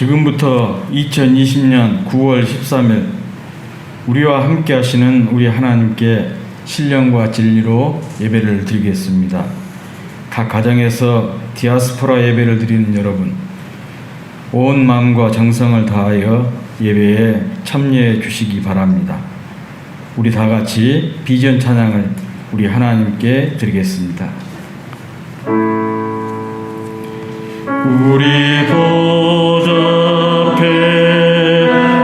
지금부터 2020년 9월 13일 우리와 함께 하시는 우리 하나님께 신령과 진리로 예배를 드리겠습니다. 각 가정에서 디아스포라 예배를 드리는 여러분, 온 마음과 정성을 다하여 예배에 참여해 주시기 바랍니다. 우리 다 같이 비전 찬양을 우리 하나님께 드리겠습니다. 우리 보좌 앞에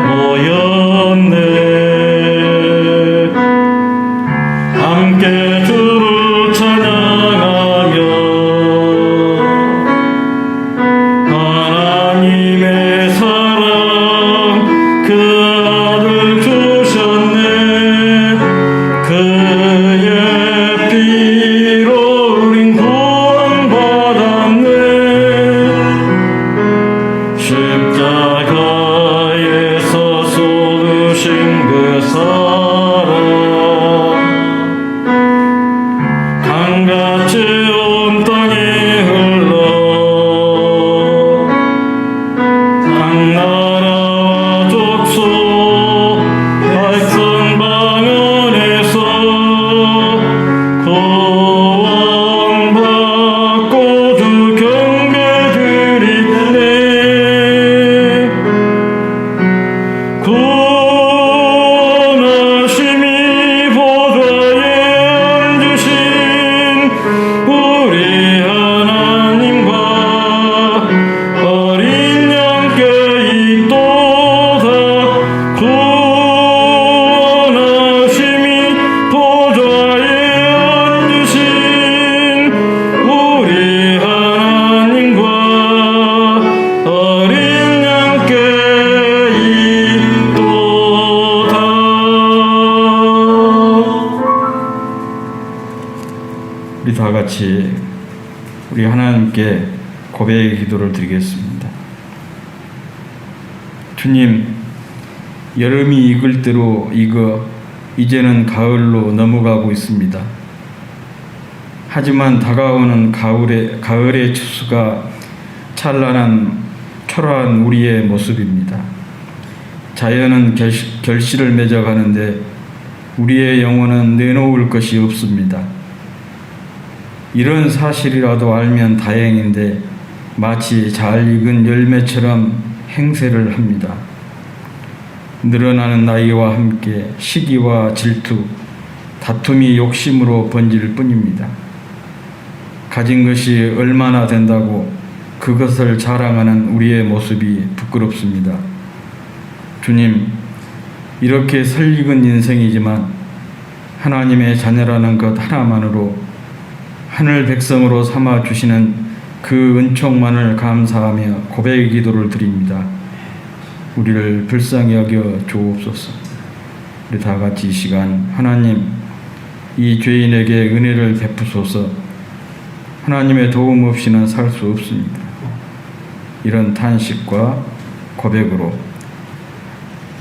모였네. 함께 주를 찬양하며 하나님의 사랑 그 아들 주셨네. 그의 피로 우린 구원받았네. 십자가에서 쏟으신 그 사랑 강같이 온 땅에 흘러 각 나라와 족속 백성 방언에서 구원받고 주 경배 드리네. 구원하심이 보좌에 앉으신 우리 하나님과 어린 양께 있도다. 구원하심이 보좌에 앉으신 우리 하나님과 어린 양께 있도다. 우리 다 같이 우리 하나님께 고백의 기도를 드리겠습니다. 주님, 여름이 익을 대로 익어 이제는 가을로 넘어가고 있습니다. 하지만 다가오는 가을의 추수가 찬란한 초라한 우리의 모습입니다. 자연은 결실을 맺어가는데 우리의 영혼은 내놓을 것이 없습니다. 이런 사실이라도 알면 다행인데 마치 잘 익은 열매처럼 행세를 합니다. 늘어나는 나이와 함께 시기와 질투, 다툼이 욕심으로 번질 뿐입니다. 가진 것이 얼마나 된다고 그것을 자랑하는 우리의 모습이 부끄럽습니다. 주님, 이렇게 설익은 인생이지만 하나님의 자녀라는 것 하나만으로 하늘 백성으로 삼아 주시는 그 은총만을 감사하며 고백의 기도를 드립니다. 우리를 불쌍히 여겨 주옵소서. 우리 다 같이 이 시간 하나님, 이 죄인에게 은혜를 베푸소서. 하나님의 도움 없이는 살 수 없습니다. 이런 탄식과 고백으로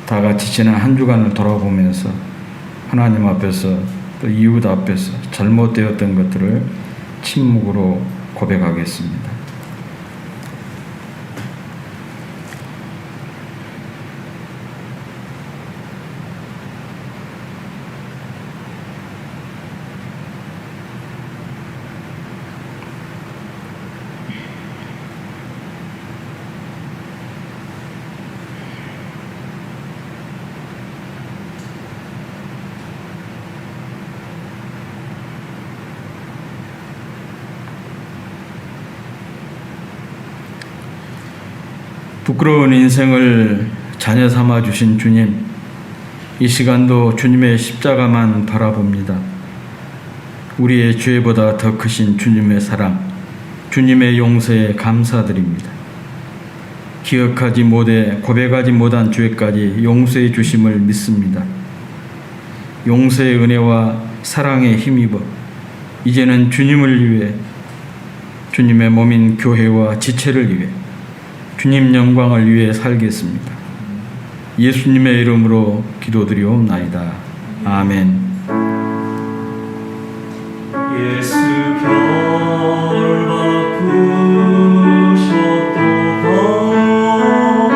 다 같이 지난 한 주간을 돌아보면서 하나님 앞에서 또 이웃 앞에서 잘못되었던 것들을 침묵으로 고백하겠습니다. 부끄러운 인생을 자녀 삼아 주신 주님, 이 시간도 주님의 십자가만 바라봅니다. 우리의 죄보다 더 크신 주님의 사랑, 주님의 용서에 감사드립니다. 기억하지 못해 고백하지 못한 죄까지 용서해 주심을 믿습니다. 용서의 은혜와 사랑에 힘입어 이제는 주님을 위해, 주님의 몸인 교회와 지체를 위해, 주님 영광을 위해 살겠습니다. 예수님의 이름으로 기도드리옵나이다. 아멘. 예수 결 바꾸셨도다.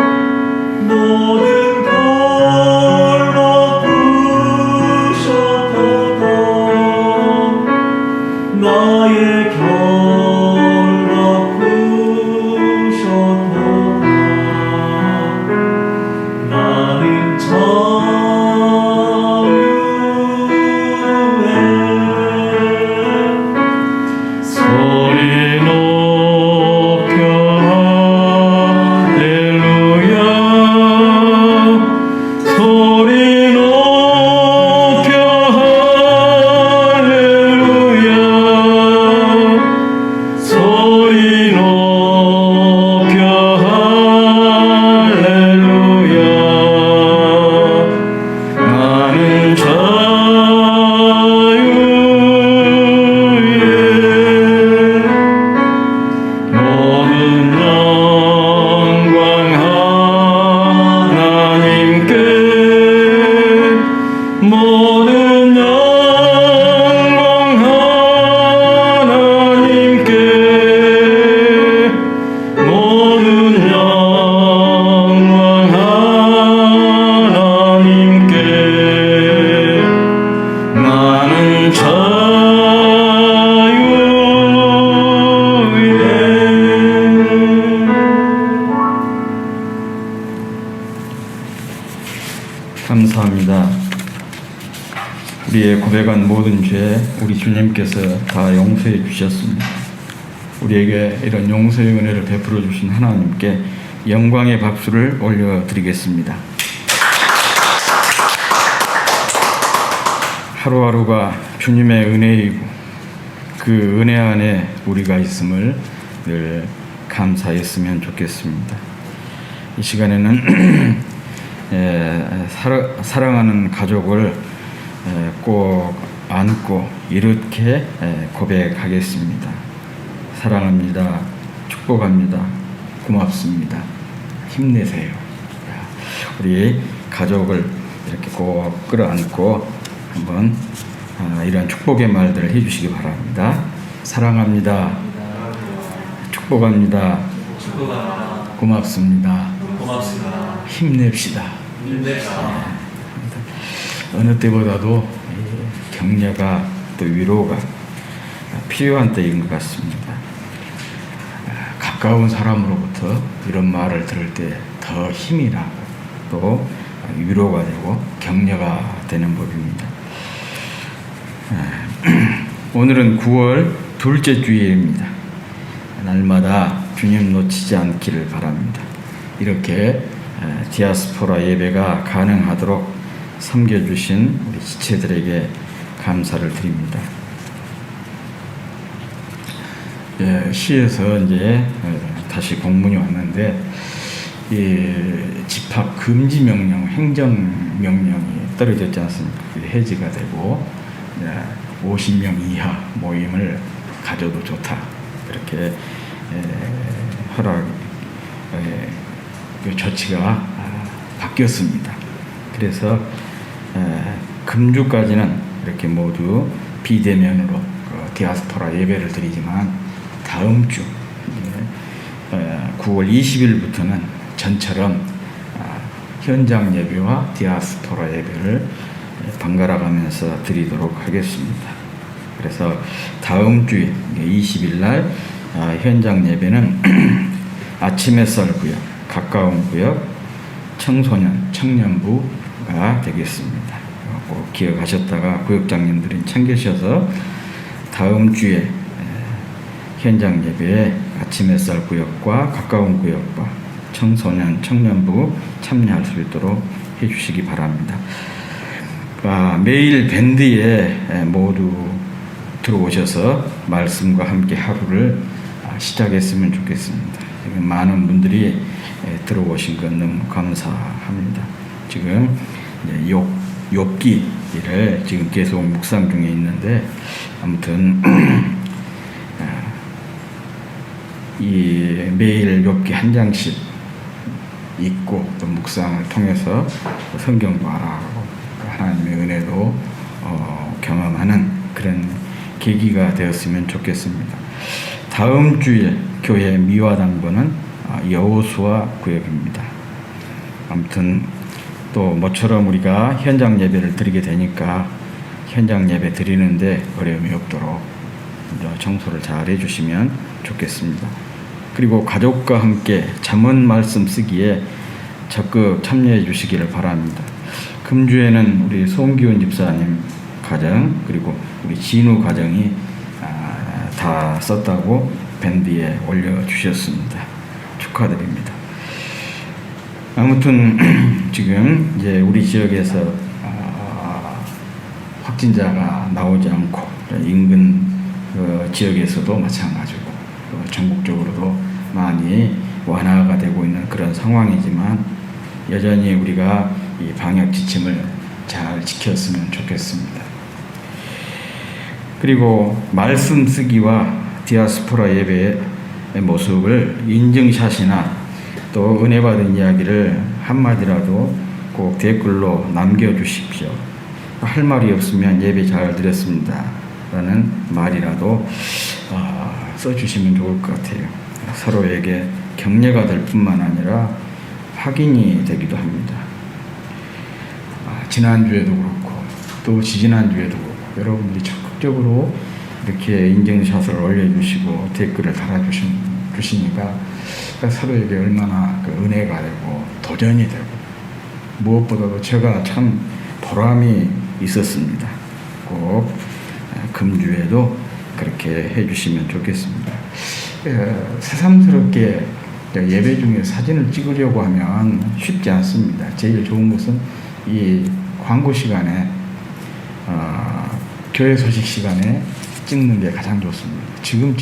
감사합니다. 우리의 고백한 모든 죄 우리 주님께서 다 용서해 주셨습니다. 우리에게 이런 용서의 은혜를 베풀어 주신 하나님께 영광의 박수를 올려드리겠습니다. 하루하루가 주님의 은혜이고 그 은혜 안에 우리가 있음을 늘 감사했으면 좋겠습니다. 이 시간에는 사랑하는 가족을 꼭 안고 이렇게 고백하겠습니다. 사랑합니다. 축복합니다. 고맙습니다. 힘내세요. 우리 가족을 이렇게 꼭 끌어안고 한번 이런 축복의 말들을 해주시기 바랍니다. 사랑합니다. 축복합니다. 고맙습니다. 힘냅시다. 어느 때보다도 격려가 또 위로가 필요한 때인 것 같습니다. 가까운 사람으로부터 이런 말을 들을 때 더 힘이 나고 또 위로가 되고 격려가 되는 법입니다. 오늘은 9월 둘째 주일입니다. 날마다 주님 놓치지 않기를 바랍니다. 이렇게 디아스포라 예배가 가능하도록 섬겨주신 우리 지체들에게 감사를 드립니다. 시에서 이제 다시 공문이 왔는데 이 집합 금지 명령, 행정 명령이 떨어졌지 않습니까? 해지가 되고 50명 이하 모임을 가져도 좋다. 그렇게 허락 조치가 바뀌었습니다. 그래서 금주까지는 이렇게 모두 비대면으로 디아스포라 예배를 드리지만 다음 주 9월 20일부터는 전처럼 현장 예배와 디아스포라 예배를 번갈아 가면서 드리도록 하겠습니다. 그래서 다음 주에 20일 날 현장 예배는 아침 햇살 구역, 가까운 구역, 청소년, 청년부가 되겠습니다. 꼭 기억하셨다가 구역장님들이 챙기셔서 다음 주에 현장 예배에 아침 햇살 구역과 가까운 구역과 청소년, 청년부 참여할 수 있도록 해주시기 바랍니다. 매일 밴드에 모두 들어오셔서 말씀과 함께 하루를 시작했으면 좋겠습니다. 많은 분들이 들어오신 것 너무 감사합니다. 지금 욥기를 지금 계속 묵상 중에 있는데 아무튼 이 매일 욥기 한 장씩 읽고 또 묵상을 통해서 성경도 알아가고 하나님의 은혜도 경험하는 그런 계기가 되었으면 좋겠습니다. 다음 주에 교회 미화당번은 여호수아 구역입니다. 아무튼 또 모처럼 우리가 현장 예배를 드리게 되니까 현장 예배 드리는데 어려움이 없도록 청소를 잘 해주시면 좋겠습니다. 그리고 가족과 함께 잠언 말씀 쓰기에 적극 참여해 주시기를 바랍니다. 금주에는 우리 송기훈 집사님 가정 그리고 우리 진우 가정이 다 썼다고 밴드에 올려주셨습니다. 축하드립니다. 아무튼 지금 이제 우리 지역에서 확진자가 나오지 않고 인근 지역에서도 마찬가지고 전국적으로도 많이 완화가 되고 있는 그런 상황이지만 여전히 우리가 이 방역 지침을 잘 지켰으면 좋겠습니다. 그리고 말씀 쓰기와 디아스포라 예배의 모습을 인증샷이나 또 은혜 받은 이야기를 한마디라도 꼭 댓글로 남겨주십시오. 할 말이 없으면 예배 잘 드렸습니다 라는 말이라도 써주시면 좋을 것 같아요. 서로에게 격려가 될 뿐만 아니라 확인이 되기도 합니다. 지난주에도 그렇고 또 지지난주에도 그렇고 여러분들이 적극적으로 이렇게 인증샷을 올려주시고 댓글을 달아주시니까 서로에게 얼마나 그 은혜가 되고 도전이 되고 무엇보다도 제가 참 보람이 있었습니다. 꼭 금주에도 그렇게 해주시면 좋겠습니다. 새삼스럽게 예배 중에 사진을 찍으려고 하면 쉽지 않습니다. 제일 좋은 것은 이 광고 시간에 교회 소식 시간에 찍는 게 가장 좋습니다. 지금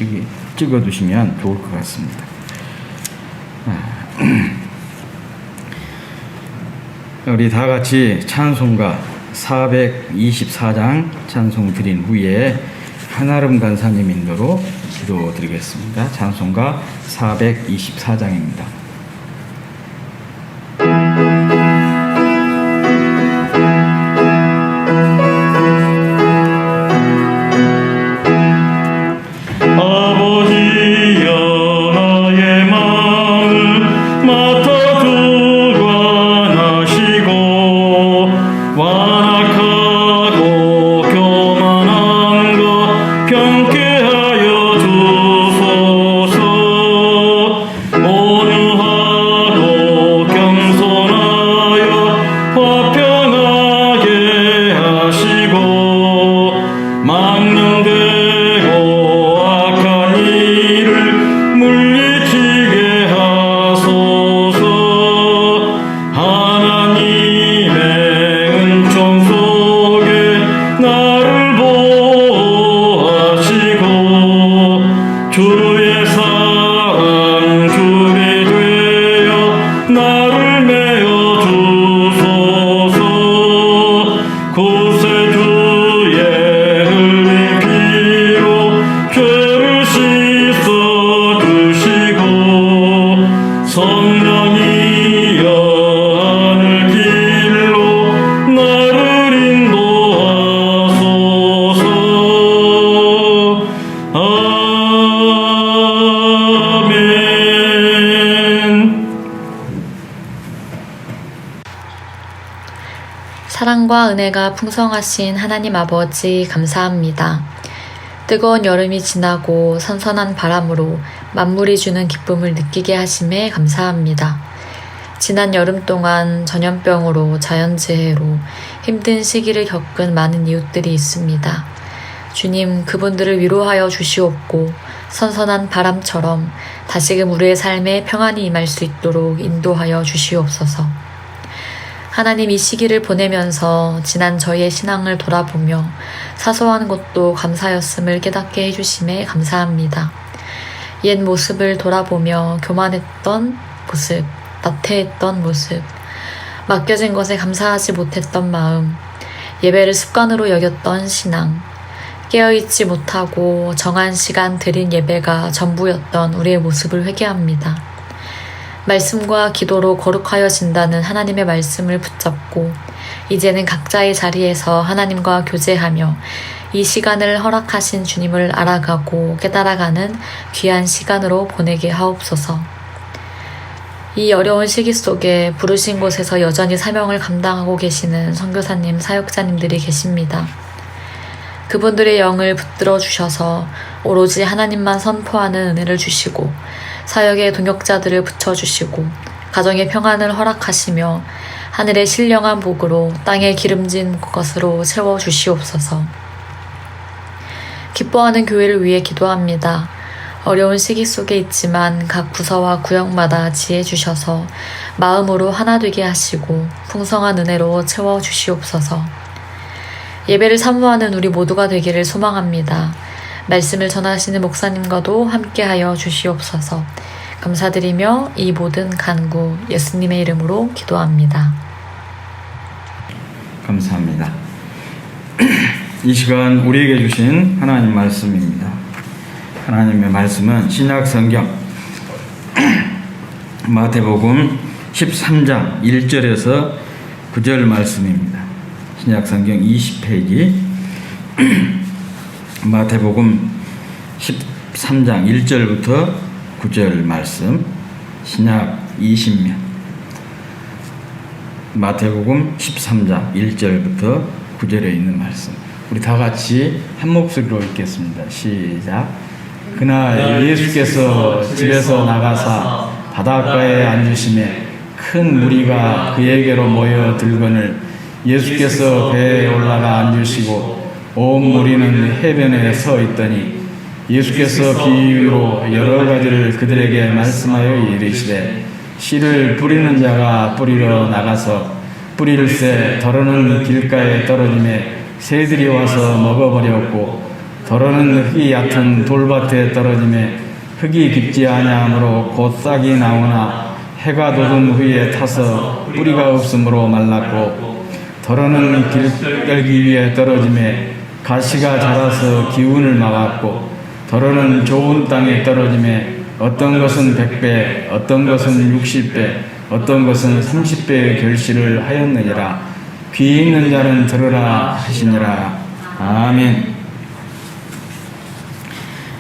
찍어두시면 좋을 것 같습니다. 우리 다 같이 찬송가 424장 찬송 드린 후에 한아름 간사님 인도로 기도 드리겠습니다. 찬송가 424장입니다. 사랑과 은혜가 풍성하신 하나님 아버지 감사합니다. 뜨거운 여름이 지나고 선선한 바람으로 만물이 주는 기쁨을 느끼게 하심에 감사합니다. 지난 여름 동안 전염병으로 자연재해로 힘든 시기를 겪은 많은 이웃들이 있습니다. 주님, 그분들을 위로하여 주시옵고 선선한 바람처럼 다시금 우리의 삶에 평안이 임할 수 있도록 인도하여 주시옵소서. 하나님, 이 시기를 보내면서 지난 저희의 신앙을 돌아보며 사소한 것도 감사였음을 깨닫게 해주심에 감사합니다. 옛 모습을 돌아보며 교만했던 모습, 나태했던 모습, 맡겨진 것에 감사하지 못했던 마음, 예배를 습관으로 여겼던 신앙, 깨어있지 못하고 정한 시간 드린 예배가 전부였던 우리의 모습을 회개합니다. 말씀과 기도로 거룩하여진다는 하나님의 말씀을 붙잡고 이제는 각자의 자리에서 하나님과 교제하며 이 시간을 허락하신 주님을 알아가고 깨달아가는 귀한 시간으로 보내게 하옵소서. 이 어려운 시기 속에 부르신 곳에서 여전히 사명을 감당하고 계시는 선교사님, 사역자님들이 계십니다. 그분들의 영을 붙들어 주셔서 오로지 하나님만 선포하는 은혜를 주시고 사역의 동역자들을 붙여주시고 가정의 평안을 허락하시며 하늘의 신령한 복으로 땅에 기름진 것으로 채워주시옵소서. 기뻐하는 교회를 위해 기도합니다. 어려운 시기 속에 있지만 각 부서와 구역마다 지혜 주셔서 마음으로 하나 되게 하시고 풍성한 은혜로 채워주시옵소서. 예배를 사모하는 우리 모두가 되기를 소망합니다. 말씀을 전하시는 목사님과도 함께하여 주시옵소서. 감사드리며 이 모든 간구 예수님의 이름으로 기도합니다. 감사합니다. 이 시간 우리에게 주신 하나님 말씀입니다. 하나님의 말씀은 신약 성경 마태복음 13장 1절에서 9절 말씀입니다. 신약 성경 20페이지 마태복음 13장 1절부터 9절 말씀, 신약 20면 마태복음 13장 1절부터 9절에 있는 말씀, 우리 다 같이 한 목소리로 읽겠습니다. 시작. 그날 예수께서 집에서 나가사 바닷가에 앉으심에 큰 무리가 그에게로 모여 들거늘 예수께서 배에 올라가 앉으시고 온 무리는 해변에 서 있더니 예수께서 비유로 여러 가지를 그들에게 말씀하여 이르시되 씨를 뿌리는 자가 뿌리러 나가서 뿌릴새 더러는 길가에 떨어짐에 새들이 와서 먹어버렸고 더러는 흙이 얕은 돌밭에 떨어짐에 흙이 깊지 아니하므로 곧 싹이 나오나 해가 돋은 후에 타서 뿌리가 없으므로 말랐고 더러는 길떨기 위에 떨어짐에 가시가 자라서 기운을 막았고 더러는 좋은 땅에 떨어짐에 어떤 것은 100배 어떤 것은 60배 어떤 것은 30배의 결실을 하였느니라. 귀 있는 자는 들으라 하시니라. 아멘.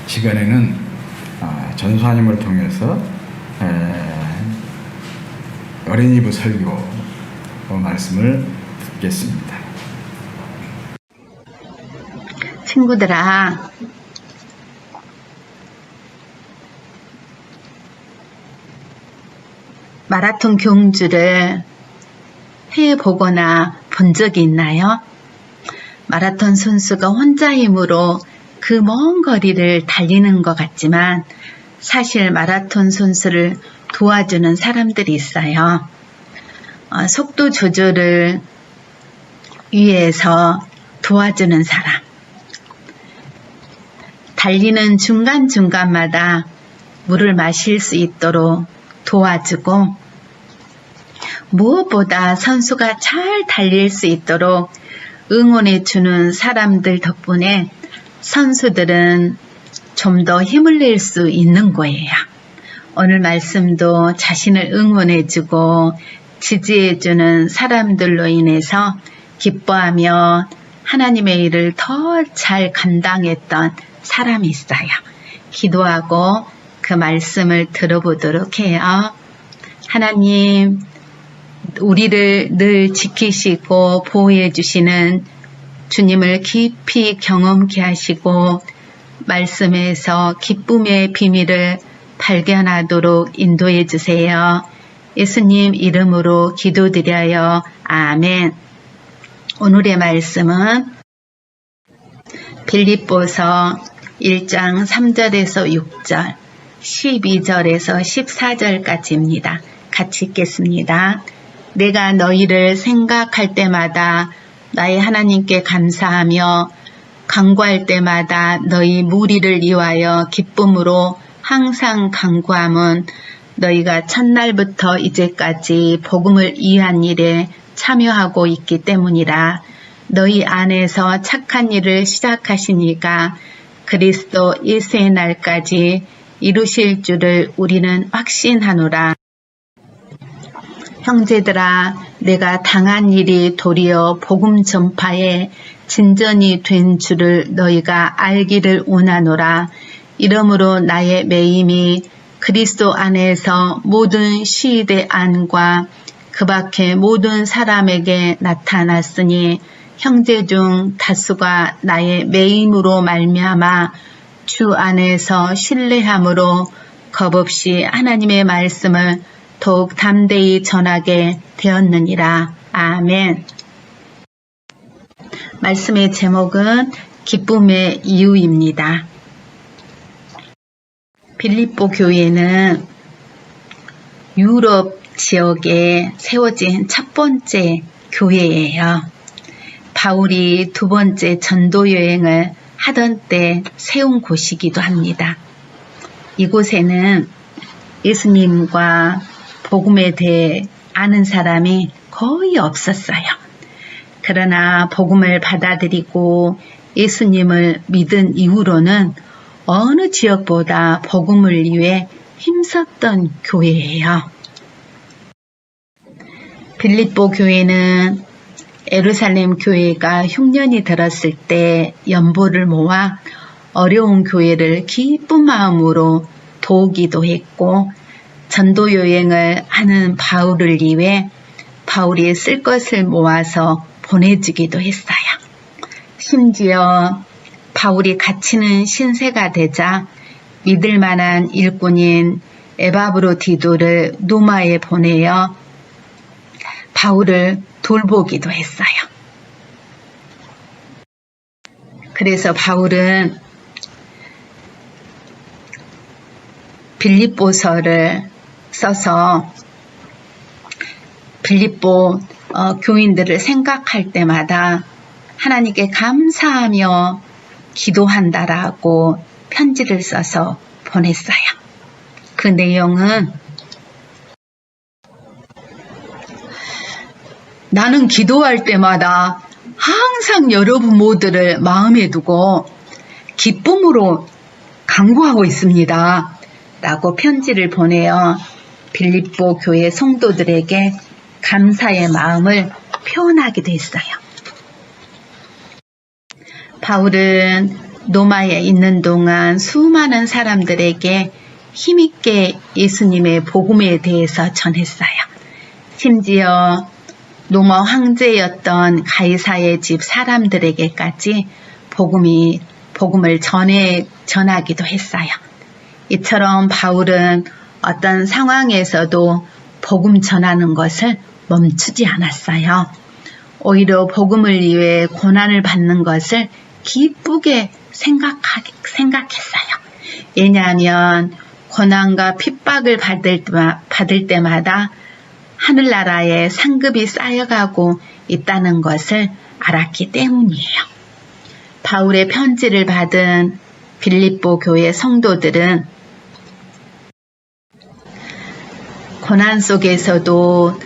시간에는 전수하님을 통해서 어린이부 설교 말씀을 듣겠습니다. 친구들아, 마라톤 경주를 해보거나 본 적이 있나요? 마라톤 선수가 혼자 힘으로 그 먼 거리를 달리는 것 같지만 사실 마라톤 선수를 도와주는 사람들이 있어요. 속도 조절을 위해서 도와주는 사람. 달리는 중간중간마다 물을 마실 수 있도록 도와주고 무엇보다 선수가 잘 달릴 수 있도록 응원해주는 사람들 덕분에 선수들은 좀 더 힘을 낼 수 있는 거예요. 오늘 말씀도 자신을 응원해주고 지지해주는 사람들로 인해서 기뻐하며 하나님의 일을 더 잘 감당했던 사람이 있어요. 기도하고 그 말씀을 들어보도록 해요. 하나님, 우리를 늘 지키시고 보호해 주시는 주님을 깊이 경험케 하시고 말씀에서 기쁨의 비밀을 발견하도록 인도해 주세요. 예수님 이름으로 기도드려요. 아멘. 오늘의 말씀은 빌립보서 1장 3절에서 6절, 12절에서 14절까지입니다. 같이 읽겠습니다. 내가 너희를 생각할 때마다 나의 하나님께 감사하며 간구할 때마다 너희 무리를 위하여 기쁨으로 항상 간구함은 너희가 첫날부터 이제까지 복음을 위한 일에 참여하고 있기 때문이라. 너희 안에서 착한 일을 시작하신 이가 그리스도 예수의 날까지 이루실 줄을 우리는 확신하노라. 형제들아, 내가 당한 일이 도리어 복음 전파에 진전이 된 줄을 너희가 알기를 원하노라. 이러므로 나의 매임이 그리스도 안에서 모든 시대 안과 그 밖에 모든 사람에게 나타났으니 형제 중 다수가 나의 매임으로 말미암아 주 안에서 신뢰함으로 겁없이 하나님의 말씀을 더욱 담대히 전하게 되었느니라. 아멘. 말씀의 제목은 기쁨의 이유입니다. 빌립보 교회는 유럽 지역에 세워진 첫 번째 교회예요. 바울이 두 번째 전도 여행을 하던 때 세운 곳이기도 합니다. 이곳에는 예수님과 복음에 대해 아는 사람이 거의 없었어요. 그러나 복음을 받아들이고 예수님을 믿은 이후로는 어느 지역보다 복음을 위해 힘썼던 교회예요. 빌립보 교회는 예루살렘 교회가 흉년이 들었을 때 연보를 모아 어려운 교회를 기쁜 마음으로 도우기도 했고 전도 여행을 하는 바울을 위해 바울이 쓸 것을 모아서 보내주기도 했어요. 심지어 바울이 갇히는 신세가 되자 믿을 만한 일꾼인 에바브로디도를 노마에 보내어 바울을 돌보기도 했어요. 그래서 바울은 빌립보서를 써서 빌립보 교인들을 생각할 때마다 하나님께 감사하며 기도한다라고 편지를 써서 보냈어요. 그 내용은 나는 기도할 때마다 항상 여러분 모두를 마음에 두고 기쁨으로 간구하고 있습니다. 라고 편지를 보내어 빌립보 교회 성도들에게 감사의 마음을 표현하기도 했어요. 바울은 로마에 있는 동안 수많은 사람들에게 힘있게 예수님의 복음에 대해서 전했어요. 심지어 로마 황제였던 가이사의 집 사람들에게까지 복음을 전하기도 했어요. 이처럼 바울은 어떤 상황에서도 복음 전하는 것을 멈추지 않았어요. 오히려 복음을 위해 고난을 받는 것을 기쁘게 생각했어요. 왜냐하면 고난과 핍박을 받을 때마다 하늘나라에 상급이 쌓여가고 있다는 것을 알았기 때문이에요. 바울의 편지를 받은 빌립보 교회 성도들은 고난 속에서도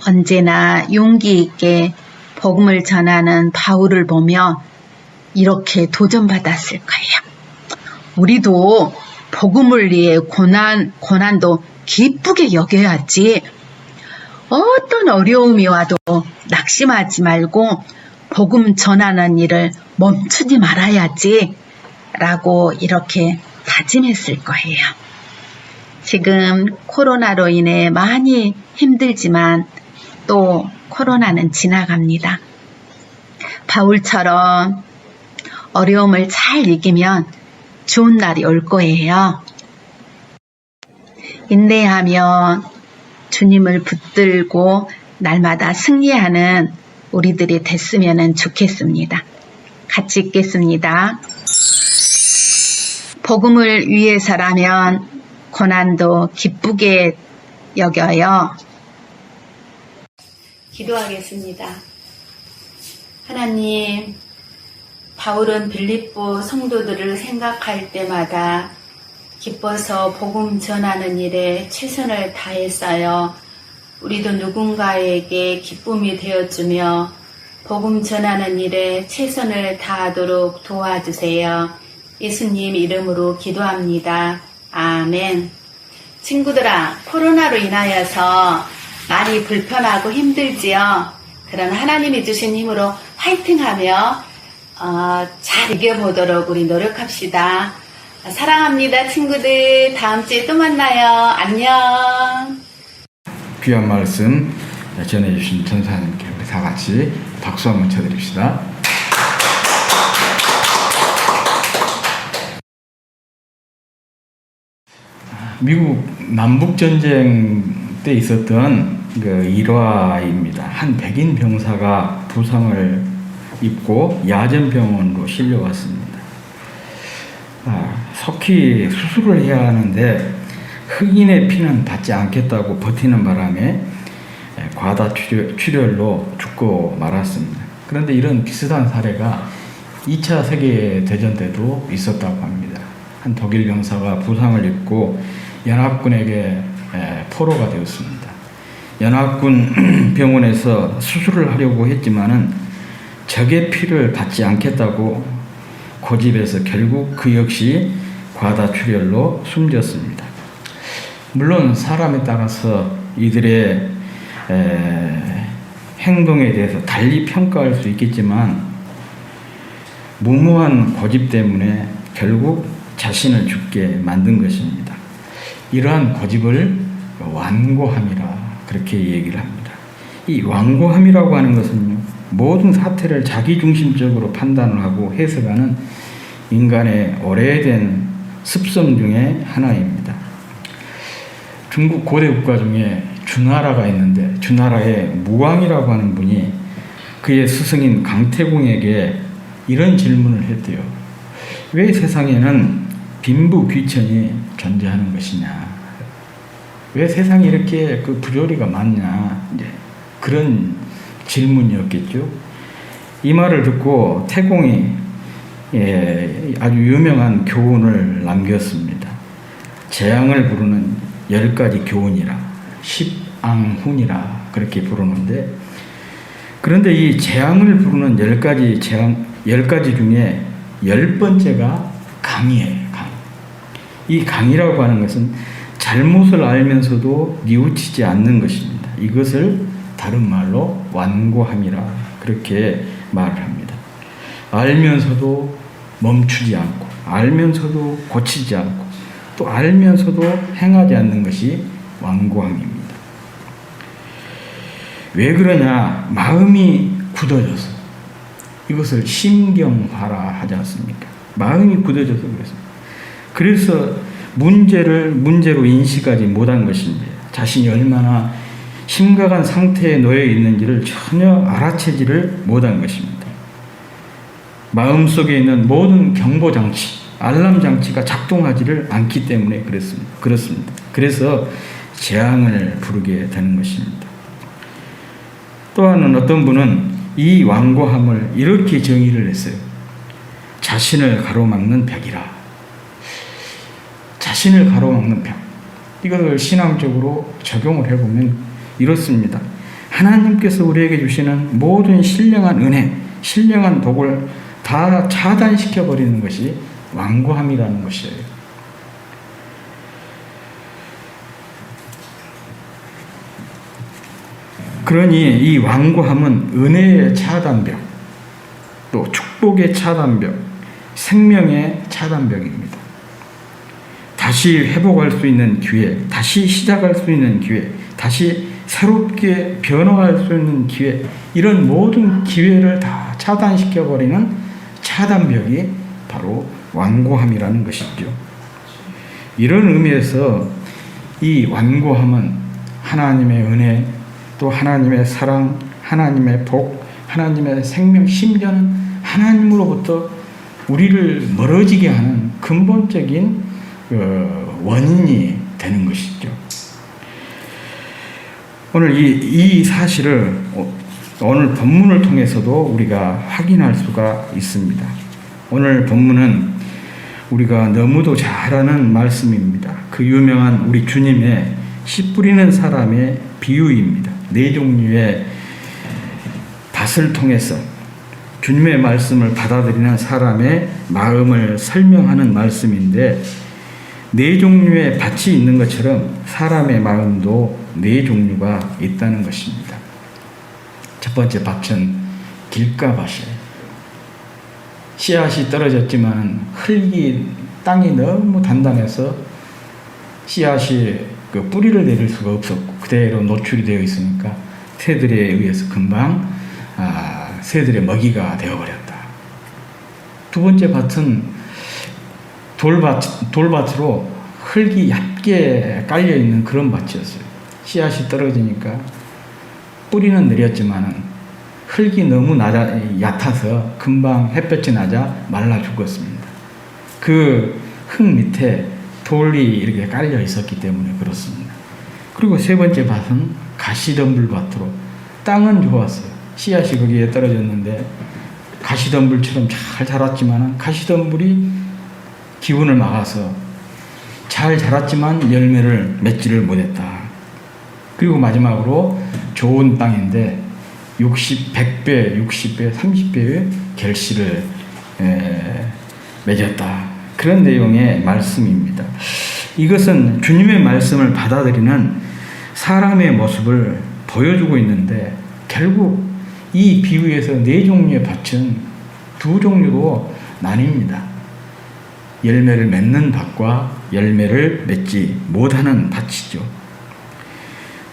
언제나 용기 있게 복음을 전하는 바울을 보며 이렇게 도전받았을 거예요. 우리도 복음을 위해 고난도 기쁘게 여겨야지. 어떤 어려움이 와도 낙심하지 말고 복음 전하는 일을 멈추지 말아야지 라고 이렇게 다짐했을 거예요. 지금 코로나로 인해 많이 힘들지만 또 코로나는 지나갑니다. 바울처럼 어려움을 잘 이기면 좋은 날이 올 거예요. 인내하며 주님을 붙들고 날마다 승리하는 우리들이 됐으면 좋겠습니다. 같이 읽겠습니다. 복음을 위해서라면 고난도 기쁘게 여겨요. 기도하겠습니다. 하나님, 바울은 빌립보 성도들을 생각할 때마다 기뻐서 복음 전하는 일에 최선을 다했어요. 우리도 누군가에게 기쁨이 되어주며 복음 전하는 일에 최선을 다하도록 도와주세요. 예수님 이름으로 기도합니다. 아멘. 친구들아, 코로나로 인하여서 많이 불편하고 힘들지요? 그럼 하나님이 주신 힘으로 화이팅하며 잘 이겨보도록 우리 노력합시다. 사랑합니다, 친구들. 다음 주에 또 만나요. 안녕. 귀한 말씀 전해주신 전사님께 우리 다 같이 박수 한번 쳐드립시다. 미국 남북전쟁 때 있었던 그 일화입니다. 한 백인 병사가 부상을 입고 야전병원으로 실려왔습니다. 속히 수술을 해야 하는데 흑인의 피는 받지 않겠다고 버티는 바람에 과다 출혈로 죽고 말았습니다. 그런데 이런 비슷한 사례가 2차 세계대전 때도 있었다고 합니다. 한 독일 병사가 부상을 입고 연합군에게 포로가 되었습니다. 연합군 병원에서 수술을 하려고 했지만은 적의 피를 받지 않겠다고 고집해서 결국 그 역시 과다출혈로 숨졌습니다. 물론 사람에 따라서 이들의 행동에 대해서 달리 평가할 수 있겠지만 무모한 고집 때문에 결국 자신을 죽게 만든 것입니다. 이러한 고집을 완고함이라 그렇게 얘기를 합니다. 이 완고함이라고 하는 것은요, 모든 사태를 자기중심적으로 판단을 하고 해석하는 인간의 오래된 습성 중에 하나입니다. 중국 고대 국가 중에 주나라가 있는데 주나라의 무왕이라고 하는 분이 그의 스승인 강태공에게 이런 질문을 했대요. 왜 세상에는 빈부 귀천이 존재하는 것이냐? 왜 세상에 이렇게 그 부조리가 많냐? 이제 그런 질문이었겠죠. 이 말을 듣고 태공이 아주 유명한 교훈을 남겼습니다. 재앙을 부르는 10가지 교훈이라 십앙훈이라 그렇게 부르는데, 그런데 이 재앙을 부르는 10가지 중에 10번째가 강이에요. 강. 이 강이라고 하는 것은 잘못을 알면서도 뉘우치지 않는 것입니다. 이것을 다른 말로 완고함이라 그렇게 말을 합니다. 알면서도 멈추지 않고, 알면서도 고치지 않고, 또 알면서도 행하지 않는 것이 완고함입니다. 왜 그러냐? 마음이 굳어져서. 이것을 심경화라 하지 않습니까? 마음이 굳어져서 그렇습니다. 그래서 문제로 인식하지 못한 것인데, 자신이 얼마나 심각한 상태에 놓여 있는지를 전혀 알아채지를 못한 것입니다. 마음속에 있는 모든 경보장치, 알람장치가 작동하지를 않기 때문에 그렇습니다. 그래서 재앙을 부르게 되는 것입니다. 또한 어떤 분은 이 완고함을 이렇게 정의를 했어요. 자신을 가로막는 벽이라. 자신을 가로막는 벽. 이것을 신앙적으로 적용을 해보면 이렇습니다. 하나님께서 우리에게 주시는 모든 신령한 은혜, 신령한 복을 다 차단시켜버리는 것이 완고함이라는 것이에요. 그러니 이 완고함은 은혜의 차단벽, 또 축복의 차단벽, 생명의 차단벽입니다. 다시 회복할 수 있는 기회, 다시 시작할 수 있는 기회, 다시 새롭게 변화할 수 있는 기회, 이런 모든 기회를 다 차단시켜버리는 차단벽이 바로 완고함이라는 것이죠. 이런 의미에서 이 완고함은 하나님의 은혜, 또 하나님의 사랑, 하나님의 복, 하나님의 생명, 심지어는 하나님으로부터 우리를 멀어지게 하는 근본적인 원인이 되는 것이죠. 오늘 이 사실을 오늘 본문을 통해서도 우리가 확인할 수가 있습니다. 오늘 본문은 우리가 너무도 잘 아는 말씀입니다. 그 유명한 우리 주님의 씨 뿌리는 사람의 비유입니다. 4종류의 밭을 통해서 주님의 말씀을 받아들이는 사람의 마음을 설명하는 말씀인데, 4종류의 밭이 있는 것처럼 사람의 마음도 4종류가 있다는 것입니다. 첫 번째 밭은 길가밭이에요. 씨앗이 떨어졌지만 땅이 너무 단단해서 씨앗이 그 뿌리를 내릴 수가 없었고 그대로 노출이 되어 있으니까 새들에 의해서 금방 새들의 먹이가 되어버렸다. 두 번째 밭은 돌밭으로 흙이 얇게 깔려있는 그런 밭이었어요. 씨앗이 떨어지니까 뿌리는 내렸지만 흙이 너무 얕아서 금방 햇볕이 나자 말라 죽었습니다. 그 흙 밑에 돌이 이렇게 깔려 있었기 때문에 그렇습니다. 그리고 세 번째 밭은 가시덤불 밭으로, 땅은 좋았어요. 씨앗이 거기에 떨어졌는데 가시덤불처럼 잘 자랐지만 가시덤불이 기운을 막아서 잘 자랐지만 열매를 맺지를 못했다. 그리고 마지막으로 좋은 땅인데 100배, 60배, 30배의 결실을 맺었다. 그런 내용의 말씀입니다. 이것은 주님의 말씀을 받아들이는 사람의 모습을 보여주고 있는데, 결국 이 비유에서 4종류의 밭은 2종류로 나뉩니다. 열매를 맺는 밭과 열매를 맺지 못하는 밭이죠.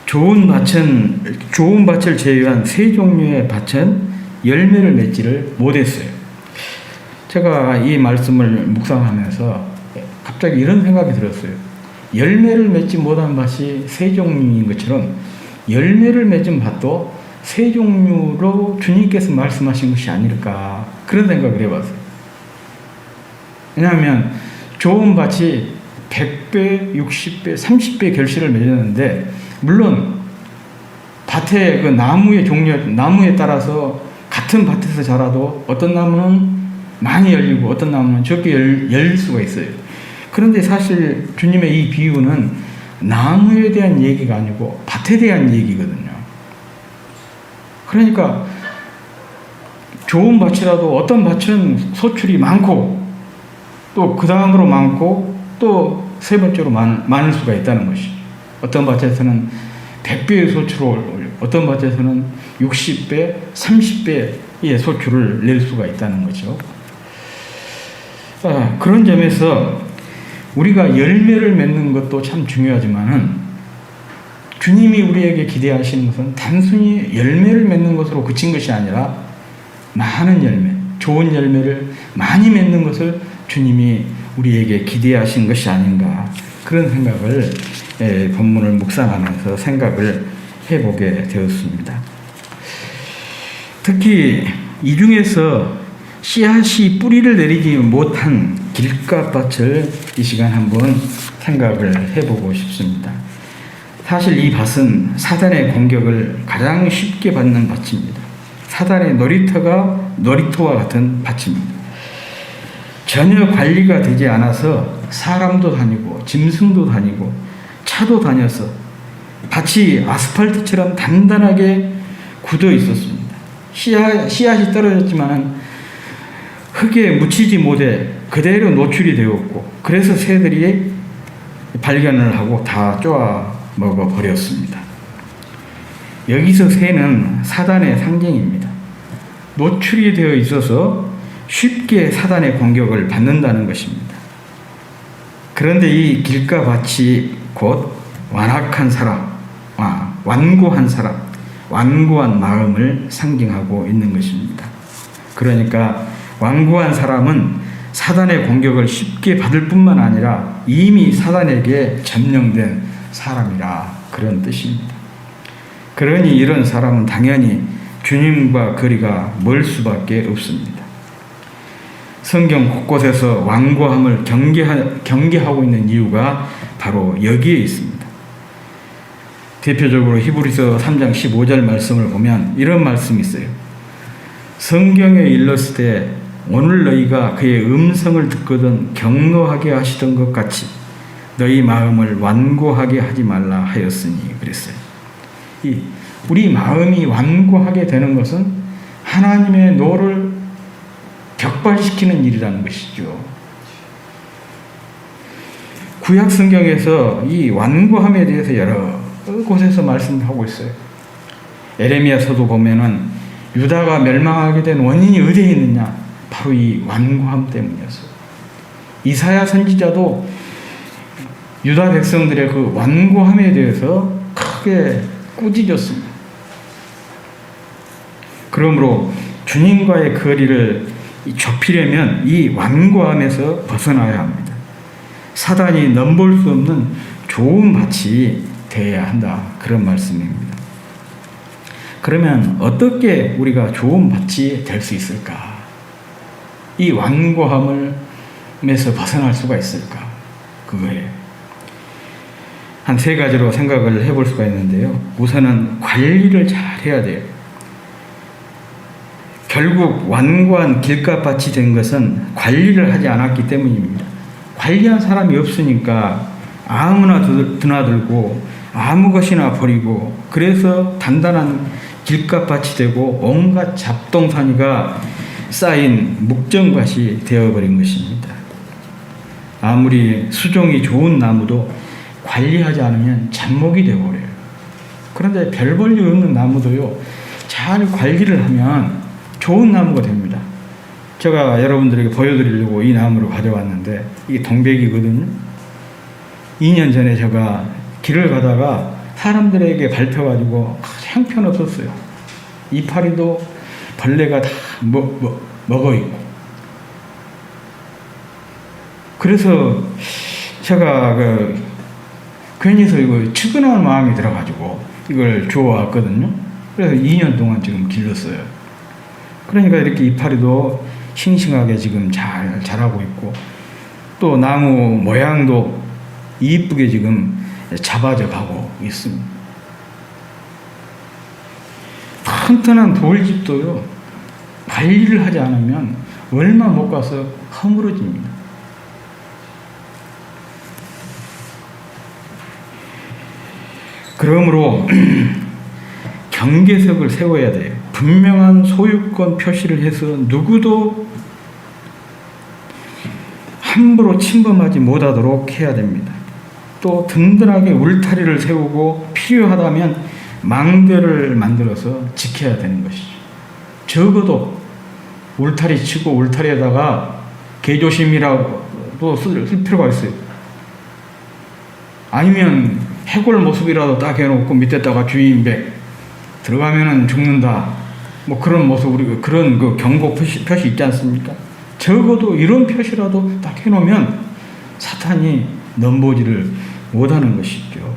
좋은 밭을 제외한 3종류의 밭은 열매를 맺지를 못했어요. 제가 이 말씀을 묵상하면서 갑자기 이런 생각이 들었어요. 열매를 맺지 못한 밭이 3종류인 것처럼 열매를 맺은 밭도 세 종류로 주님께서 말씀하신 것이 아닐까 그런 생각을 해봤어요. 왜냐하면 좋은 밭이 100배, 60배, 30배 결실을 맺었는데 물론 밭의 그 나무의 종류, 나무에 따라서 같은 밭에서 자라도 어떤 나무는 많이 열리고 어떤 나무는 적게 열릴 수가 있어요. 그런데 사실 주님의 이 비유는 나무에 대한 얘기가 아니고 밭에 대한 얘기거든요. 그러니까 좋은 밭이라도 어떤 밭은 소출이 많고 또 그 다음으로 많고 또 세 번째로 많을 수가 있다는 것이죠. 어떤 밭에서는 100배의 소출을 올리고 어떤 밭에서는 60배, 30배의 소출을 낼 수가 있다는 거죠. 그런 점에서 우리가 열매를 맺는 것도 참 중요하지만은 주님이 우리에게 기대하시는 것은 단순히 열매를 맺는 것으로 그친 것이 아니라 많은 열매, 좋은 열매를 많이 맺는 것을 주님이 우리에게 기대하신 것이 아닌가 그런 생각을 본문을 묵상하면서 생각을 해보게 되었습니다. 특히 이 중에서 씨앗이 뿌리를 내리지 못한 길가밭을 이 시간 한번 생각을 해보고 싶습니다. 사실 이 밭은 사단의 공격을 가장 쉽게 받는 밭입니다. 사단의 놀이터와 같은 밭입니다. 전혀 관리가 되지 않아서 사람도 다니고 짐승도 다니고 차도 다녀서 밭이 아스팔트처럼 단단하게 굳어 있었습니다. 씨앗이 떨어졌지만은 흙에 묻히지 못해 그대로 노출이 되었고 그래서 새들이 발견을 하고 다 쪼아 먹어버렸습니다. 여기서 새는 사단의 상징입니다. 노출이 되어 있어서 쉽게 사단의 공격을 받는다는 것입니다. 그런데 이 길가밭이 곧 완악한 사람, 완고한 사람, 완고한 마음을 상징하고 있는 것입니다. 그러니까 완고한 사람은 사단의 공격을 쉽게 받을 뿐만 아니라 이미 사단에게 점령된 사람이라 그런 뜻입니다. 그러니 이런 사람은 당연히 주님과 거리가 멀 수밖에 없습니다. 성경 곳곳에서 완고함을 경계하고 있는 이유가 바로 여기에 있습니다. 대표적으로 히브리서 3장 15절 말씀을 보면 이런 말씀이 있어요. 성경에 일렀을 때 오늘 너희가 그의 음성을 듣거든 경노하게 하시던 것 같이 너희 마음을 완고하게 하지 말라 하였으니 그랬어요. 우리 마음이 완고하게 되는 것은 하나님의 노를 격발시키는 일이라는 것이죠. 구약 성경에서 이 완고함에 대해서 여러 곳에서 말씀하고 있어요. 에레미야서도 보면은 유다가 멸망하게 된 원인이 어디에 있느냐? 바로 이 완고함 때문이었어요. 이사야 선지자도 유다 백성들의 그 완고함에 대해서 크게 꾸짖었습니다. 그러므로 주님과의 거리를 좁히려면 이 완고함에서 벗어나야 합니다. 사단이 넘볼 수 없는 좋은 밭이 되어야 한다. 그런 말씀입니다. 그러면 어떻게 우리가 좋은 밭이 될 수 있을까? 이 완고함에서 벗어날 수가 있을까? 그거예요. 한 세 가지로 생각을 해볼 수가 있는데요. 우선은 관리를 잘 해야 돼요. 결국 완고한 길가밭이 된 것은 관리를 하지 않았기 때문입니다. 관리한 사람이 없으니까 아무나 드나들고 아무 것이나 버리고 그래서 단단한 길가밭이 되고 온갖 잡동사니가 쌓인 묵정밭이 되어버린 것입니다. 아무리 수종이 좋은 나무도 관리하지 않으면 잡목이 되어버려요. 그런데 별 볼 일 없는 나무도요, 잘 관리를 하면 좋은 나무가 됩니다. 제가 여러분들에게 보여드리려고 이 나무를 가져왔는데 이게 동백이거든요. 2년 전에 제가 길을 가다가 사람들에게 밟혀가지고 형편없었어요. 이파리도 벌레가 다 먹어있고. 그래서 제가 괜히서 이거 측은한 마음이 들어가지고 이걸 주워왔거든요. 그래서 2년 동안 지금 길렀어요. 그러니까 이렇게 이파리도 싱싱하게 지금 잘 자라고 있고, 또 나무 모양도 이쁘게 지금 잡아져 가고 있습니다. 튼튼한 돌집도요, 관리를 하지 않으면 얼마 못 가서 허물어집니다. 그러므로 경계석을 세워야 돼요. 분명한 소유권 표시를 해서 누구도 함부로 침범하지 못하도록 해야 됩니다. 또 든든하게 울타리를 세우고 필요하다면 망대를 만들어서 지켜야 되는 것이죠. 적어도 울타리 치고 울타리에다가 개조심이라도 쓸 필요가 있어요. 아니면 해골 모습이라도 딱 해놓고 밑에다가 주의인백 들어가면은 죽는다, 뭐 그런 모습, 우리 그런 그 경고 표시 있지 않습니까? 적어도 이런 표시라도 딱 해놓으면 사탄이 넘보지를 못하는 것이죠.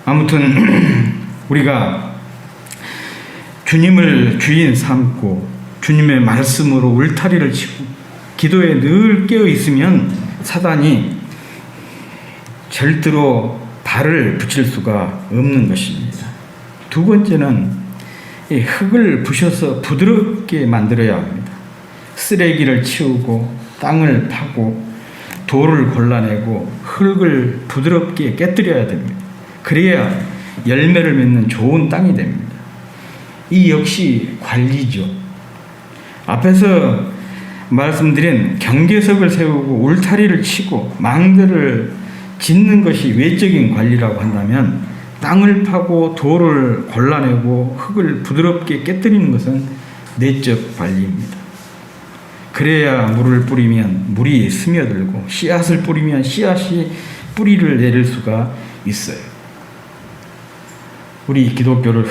아무튼 우리가 주님을 주인 삼고 주님의 말씀으로 울타리를 치고 기도에 늘 깨어 있으면 사단이 절대로 발을 붙일 수가 없는 것입니다. 두 번째는 이 흙을 부셔서 부드럽게 만들어야 합니다. 쓰레기를 치우고 땅을 파고 돌을 골라내고 흙을 부드럽게 깨뜨려야 됩니다. 그래야 열매를 맺는 좋은 땅이 됩니다. 이 역시 관리죠. 앞에서 말씀드린 경계석을 세우고 울타리를 치고 망대를 짓는 것이 외적인 관리라고 한다면, 땅을 파고 돌을 골라내고 흙을 부드럽게 깨뜨리는 것은 내적 관리입니다. 그래야 물을 뿌리면 물이 스며들고 씨앗을 뿌리면 씨앗이 뿌리를 내릴 수가 있어요. 우리 기독교의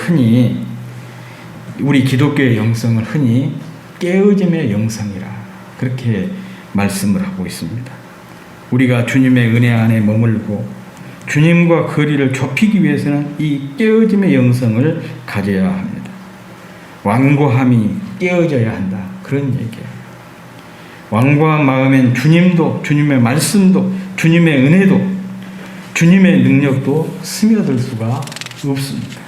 영성을 흔히 깨어짐의 영성이라 그렇게 말씀을 하고 있습니다. 우리가 주님의 은혜 안에 머물고 주님과 거리를 좁히기 위해서는 이 깨어짐의 영성을 가져야 합니다. 완고함이 깨어져야 한다, 그런 얘기예요. 완고한 마음엔 주님도, 주님의 말씀도, 주님의 은혜도, 주님의 능력도 스며들 수가 없습니다.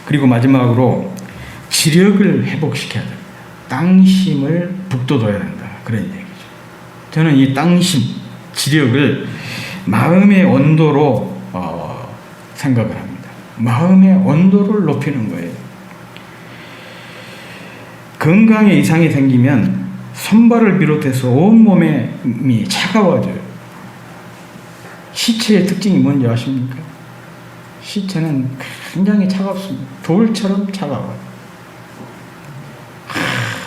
그리고 마지막으로 지력을 회복시켜야 됩니다. 땅심을 북돋워야 한다, 그런 얘기죠. 저는 이 땅심, 지력을 마음의 온도로 생각을 합니다. 마음의 온도를 높이는 거예요. 건강에 이상이 생기면 손발을 비롯해서 온몸이 차가워져요. 시체의 특징이 뭔지 아십니까? 시체는 굉장히 차갑습니다. 돌처럼 차가워요.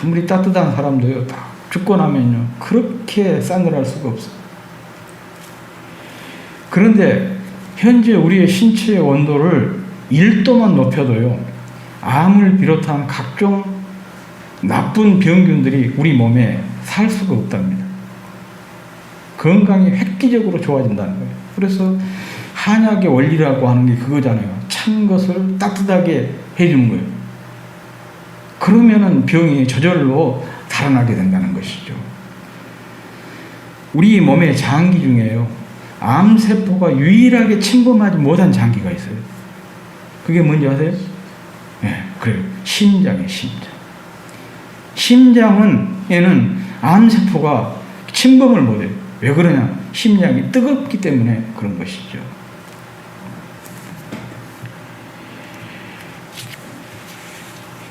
아무리 따뜻한 사람도요, 다 죽고 나면요, 그렇게 싸늘할 수가 없어요. 그런데 현재 우리의 신체의 온도를 1도만 높여도요, 암을 비롯한 각종 나쁜 병균들이 우리 몸에 살 수가 없답니다. 건강이 획기적으로 좋아진다는 거예요. 그래서 한약의 원리라고 하는 게 그거잖아요. 찬 것을 따뜻하게 해주는 거예요. 그러면은 병이 저절로 달아나게 된다는 것이죠. 우리 몸의 장기 중에요, 암세포가 유일하게 침범하지 못한 장기가 있어요. 그게 뭔지 아세요? 네, 그래요. 심장이에요, 심장. 심장에는 암세포가 침범을 못해요. 왜 그러냐? 심장이 뜨겁기 때문에 그런 것이죠.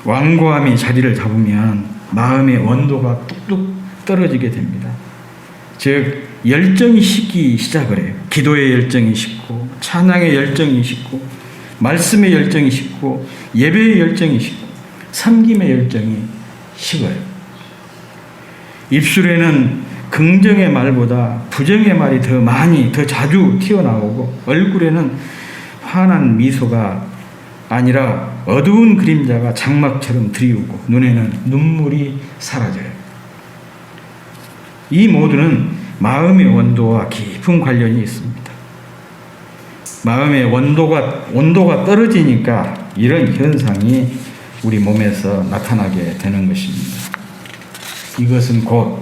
완고함이 자리를 잡으면 마음의 온도가 뚝뚝 떨어지게 됩니다. 즉 열정이 식기 시작을 해요. 기도의 열정이 식고, 찬양의 열정이 식고, 말씀의 열정이 식고, 예배의 열정이 식고, 섬김의 열정이 식어요. 입술에는 긍정의 말보다 부정의 말이 더 자주 튀어나오고, 얼굴에는 환한 미소가 아니라 어두운 그림자가 장막처럼 드리우고, 눈에는 눈물이 사라져요. 이 모두는 마음의 온도와 깊은 관련이 있습니다. 마음의 온도가 떨어지니까 이런 현상이 우리 몸에서 나타나게 되는 것입니다. 이것은 곧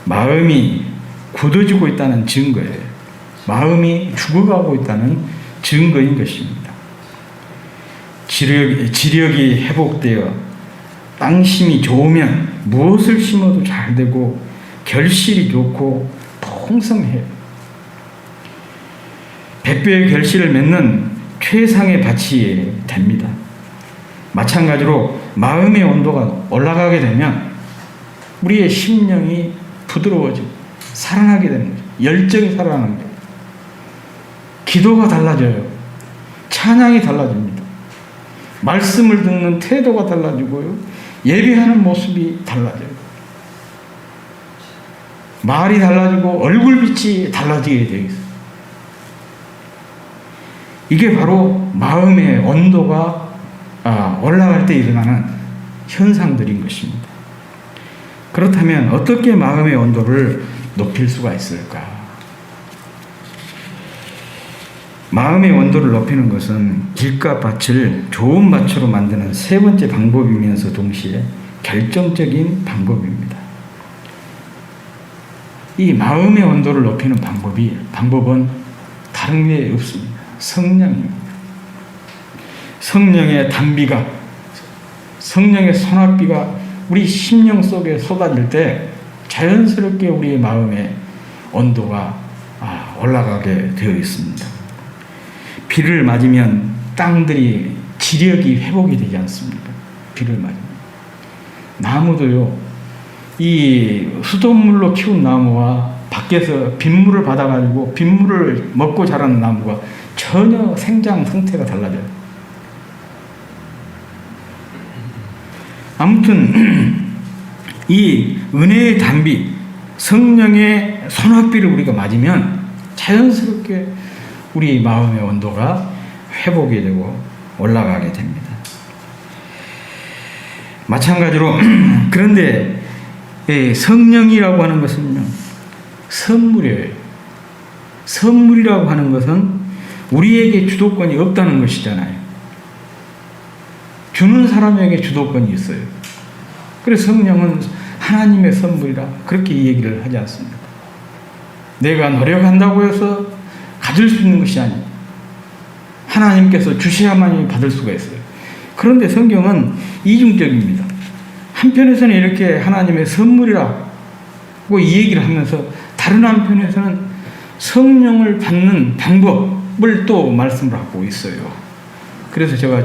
마음이 굳어지고 있다는 증거예요. 마음이 죽어가고 있다는 증거인 것입니다. 지력이 회복되어 땅심이 좋으면 무엇을 심어도 잘 되고 결실이 좋고 풍성해요. 백배의 결실을 맺는 최상의 밭이 됩니다. 마찬가지로 마음의 온도가 올라가게 되면 우리의 심령이 부드러워지고 살아나게 되는 거죠. 열정이 살아나는 거예요. 기도가 달라져요. 찬양이 달라집니다. 말씀을 듣는 태도가 달라지고요. 예배하는 모습이 달라져요. 말이 달라지고 얼굴빛이 달라지게 되어 있어요. 이게 바로 마음의 온도가 올라갈 때 일어나는 현상들인 것입니다. 그렇다면 어떻게 마음의 온도를 높일 수가 있을까? 마음의 온도를 높이는 것은 길과 밭을 좋은 밭으로 만드는 세 번째 방법이면서 동시에 결정적인 방법입니다. 이 마음의 온도를 높이는 방법은 다른 게 없습니다. 성령입니다. 성령의 단비가, 성령의 소낙비가 우리 심령 속에 쏟아질 때 자연스럽게 우리의 마음의 온도가 올라가게 되어 있습니다. 비를 맞으면 땅들이 지력이 회복이 되지 않습니까? 비를 맞으면. 나무도요, 이 수돗물로 키운 나무와 밖에서 빗물을 받아가지고 빗물을 먹고 자라는 나무가 전혀 생장 상태가 달라져요. 아무튼 이 은혜의 단비, 성령의 소낙비를 우리가 맞으면 자연스럽게 우리 마음의 온도가 회복이 되고 올라가게 됩니다. 마찬가지로 그런데 성령이라고 하는 것은요, 선물이에요. 선물이라고 하는 것은 우리에게 주도권이 없다는 것이잖아요. 주는 사람에게 주도권이 있어요. 그래서 성령은 하나님의 선물이라 그렇게 이 얘기를 하지 않습니다. 내가 노력한다고 해서 가질 수 있는 것이 아니에요. 하나님께서 주셔야만이 받을 수가 있어요. 그런데 성경은 이중적입니다. 한편에서는 이렇게 하나님의 선물이라고 이 얘기를 하면서 다른 한편에서는 성령을 받는 방법을 또 말씀을 하고 있어요. 그래서 제가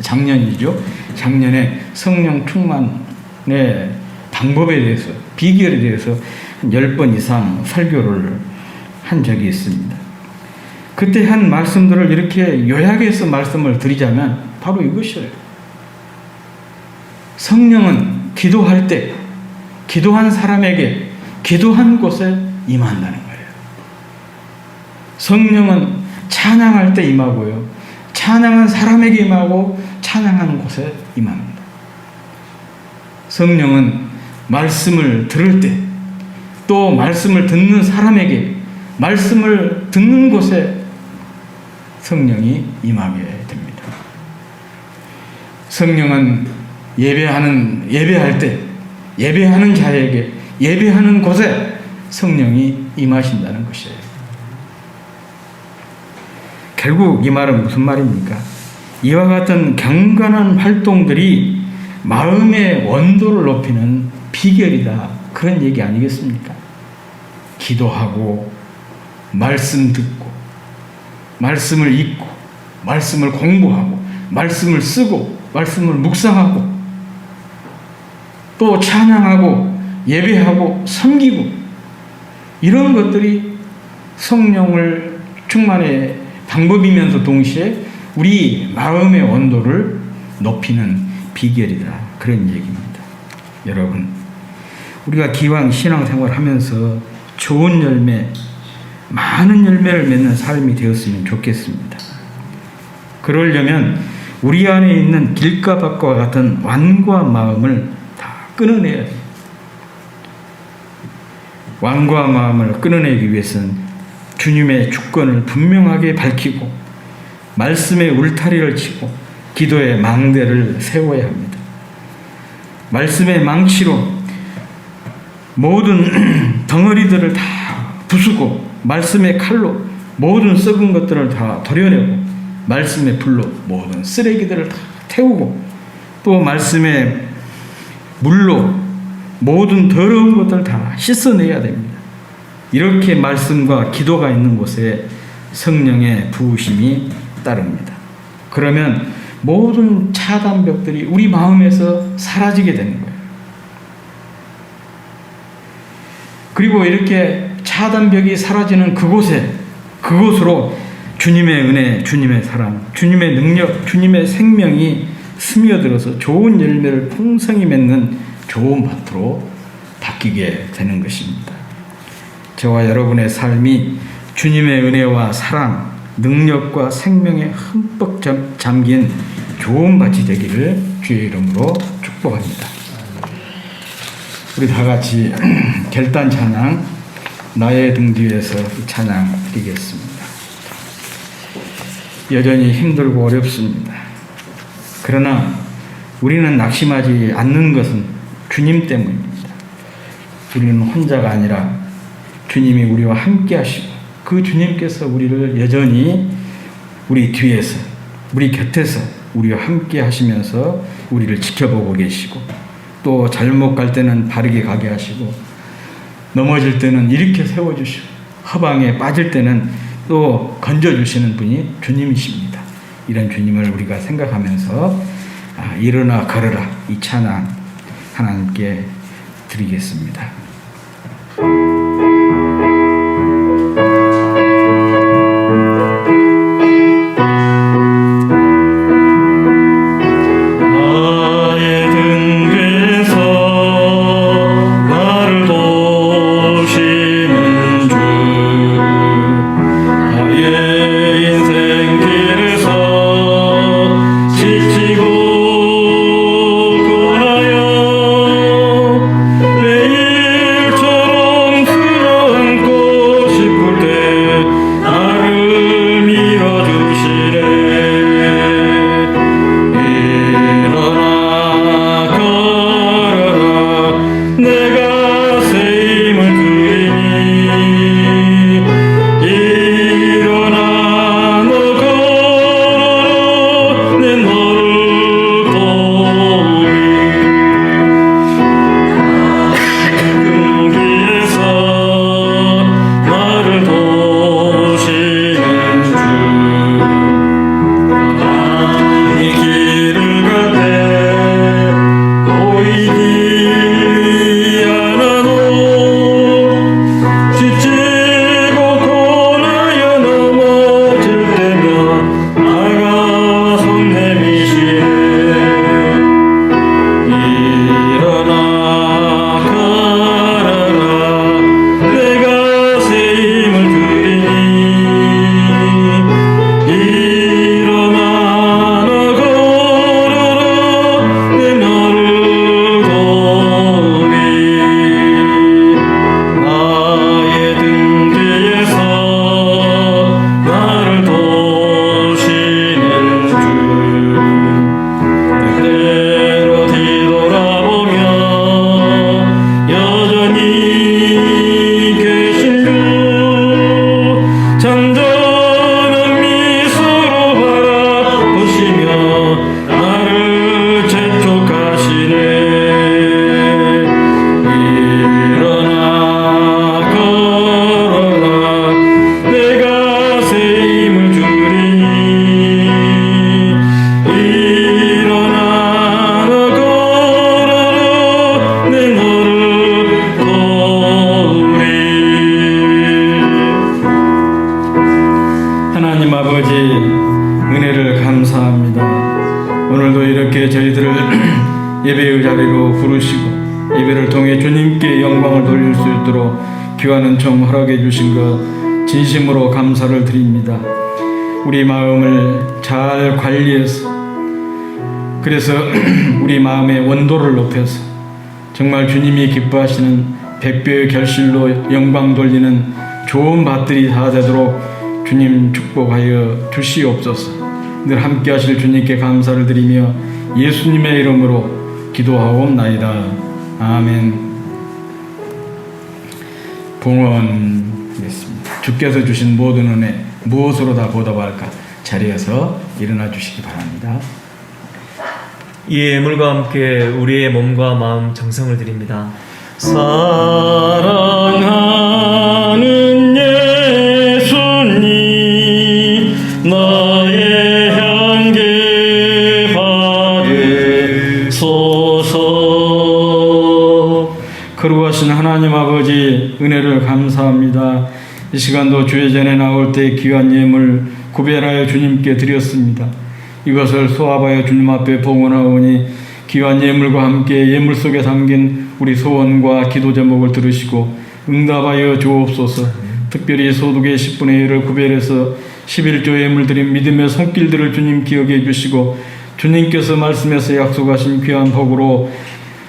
작년에 성령 충만의 방법에 대해서, 비결에 대해서 한 10번 이상 설교를 한 적이 있습니다. 그때 한 말씀들을 이렇게 요약해서 말씀을 드리자면 바로 이것이에요. 성령은 기도할 때 기도한 사람에게 기도한 곳에 임한다는 거예요. 성령은 찬양할 때 임하고요, 찬양한 사람에게 임하고 찬양하는 곳에 임합니다. 성령은 말씀을 들을 때 또 말씀을 듣는 사람에게 말씀을 듣는 곳에 성령이 임하게 됩니다. 성령은 예배할 때 예배하는 자에게 예배하는 곳에 성령이 임하신다는 것이에요. 결국 이 말은 무슨 말입니까? 이와 같은 경건한 활동들이 마음의 온도를 높이는 비결이다, 그런 얘기 아니겠습니까? 기도하고 말씀 듣고 말씀을 읽고 말씀을 공부하고 말씀을 쓰고 말씀을 묵상하고 또 찬양하고 예배하고 섬기고, 이런 것들이 성령을 충만의 방법이면서 동시에 우리 마음의 온도를 높이는 비결이다, 그런 얘기입니다. 여러분, 우리가 기왕 신앙생활을 하면서 좋은 열매, 많은 열매를 맺는 삶이 되었으면 좋겠습니다. 그러려면 우리 안에 있는 길과 밭과 같은 완고한 마음을 다 끊어내야 돼요. 완고한 마음을 끊어내기 위해서는 주님의 주권을 분명하게 밝히고 말씀의 울타리를 치고 기도의 망대를 세워야 합니다. 말씀의 망치로 모든 덩어리들을 다 부수고 말씀의 칼로 모든 썩은 것들을 다 도려내고 말씀의 불로 모든 쓰레기들을 다 태우고 또 말씀의 물로 모든 더러운 것들을 다 씻어내야 됩니다. 이렇게 말씀과 기도가 있는 곳에 성령의 부으심이 따릅니다. 그러면 모든 차단벽들이 우리 마음에서 사라지게 되는 거예요. 그리고 이렇게 차단벽이 사라지는 그곳으로 주님의 은혜, 주님의 사랑, 주님의 능력, 주님의 생명이 스며들어서 좋은 열매를 풍성히 맺는 좋은 밭으로 바뀌게 되는 것입니다. 저와 여러분의 삶이 주님의 은혜와 사랑, 능력과 생명에 흠뻑 잠긴 좋은 밭이 되기를 주의 이름으로 축복합니다. 우리 다 같이 결단 찬양, 나의 등 뒤에서 찬양 드리겠습니다. 여전히 힘들고 어렵습니다. 그러나 우리는 낙심하지 않는 것은 주님 때문입니다. 우리는 혼자가 아니라 주님이 우리와 함께 하시고 그 주님께서 우리를 여전히 우리 뒤에서, 우리 곁에서 우리와 함께 하시면서 우리를 지켜보고 계시고 또 잘못 갈 때는 바르게 가게 하시고 넘어질 때는 일으켜 세워주시고 허방에 빠질 때는 또 건져주시는 분이 주님이십니다. 이런 주님을 우리가 생각하면서 일어나 걸어라 이 찬양 하나님께 드리겠습니다. 예배의 자리로 부르시고 예배를 통해 주님께 영광을 돌릴 수 있도록 귀한 청 허락해 주신 것 진심으로 감사를 드립니다. 우리 마음을 잘 관리해서 그래서 우리 마음의 원도를 높여서 정말 주님이 기뻐하시는 백배의 결실로 영광 돌리는 좋은 밭들이 다 되도록 주님 축복하여 주시옵소서. 늘 함께 하실 주님께 감사를 드리며 예수님의 이름으로 기도하옵나이다. 아멘. 봉헌하겠습니다. 주께서 주신 모든 은혜 무엇으로 다 보답할까? 자리에서 일어나 주시기 바랍니다. 이 예물과 함께 우리의 몸과 마음 정성을 드립니다. 사랑하는 예수님 나의 향기 받으소서. 거룩하신 하나님 아버지 은혜를 감사합니다. 이 시간도 주의 전에 나올 때 귀한 예물 구별하여 주님께 드렸습니다. 이것을 수합하여 주님 앞에 봉헌하오니 귀한 예물과 함께 예물 속에 담긴 우리 소원과 기도 제목을 들으시고 응답하여 주옵소서. 특별히 소득의 10분의 1을 구별해서 11조 예물 드린 믿음의 손길들을 주님 기억해 주시고 주님께서 말씀에서 약속하신 귀한 복으로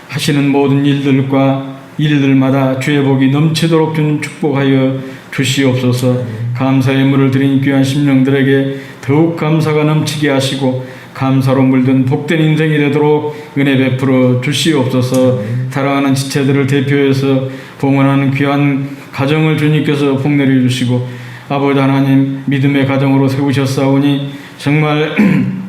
하시는 모든 일들마다 주의 복이 넘치도록 주님 축복하여 주시옵소서. 감사의 예물을 드린 귀한 심령들에게 더욱 감사가 넘치게 하시고 감사로 물든 복된 인생이 되도록 은혜 베풀어 주시옵소서. 사랑하는 지체들을 대표해서 봉헌하는 귀한 가정을 주님께서 복내려 주시고 아버지 하나님 믿음의 가정으로 세우셨사오니 정말